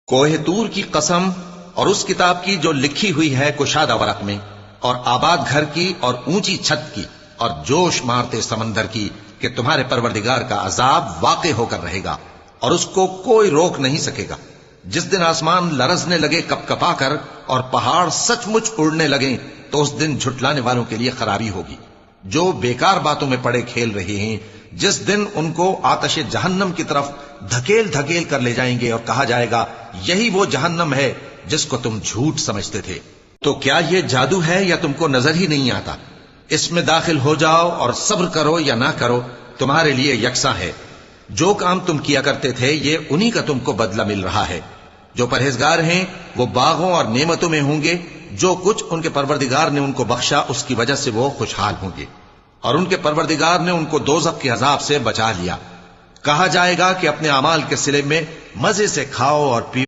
کوہ طور کی قسم اور اس کتاب کی جو لکھی ہوئی ہے کشادہ ورق میں، اور آباد گھر کی اور اونچی چھت کی اور جوش مارتے سمندر کی کہ تمہارے پروردگار کا عذاب واقع ہو کر رہے گا اور اس کو کوئی روک نہیں سکے گا۔ جس دن آسمان لرزنے لگے کپ کپا کر اور پہاڑ سچ مچ اڑنے لگیں تو اس دن جھٹلانے والوں کے لیے خرابی ہوگی جو بیکار باتوں میں پڑے کھیل رہے ہیں۔ جس دن ان کو آتش جہنم کی طرف دھکیل دھکیل کر لے جائیں گے اور کہا جائے گا یہی وہ جہنم ہے جس کو تم جھوٹ سمجھتے تھے۔ تو کیا یہ جادو ہے یا تم کو نظر ہی نہیں آتا؟ اس میں داخل ہو جاؤ اور صبر کرو یا نہ کرو تمہارے لیے یکساں ہے۔ جو کام تم کیا کرتے تھے یہ انہی کا تم کو بدلہ مل رہا ہے۔ جو پرہیزگار ہیں وہ باغوں اور نعمتوں میں ہوں گے، جو کچھ ان کے پروردگار نے ان کو بخشا اس کی وجہ سے وہ خوشحال ہوں گے، اور ان کے پروردگار نے ان کو دوزخ کے عذاب سے بچا لیا۔ کہا جائے گا کہ اپنے اعمال کے صلے میں مزے سے کھاؤ اور پیو۔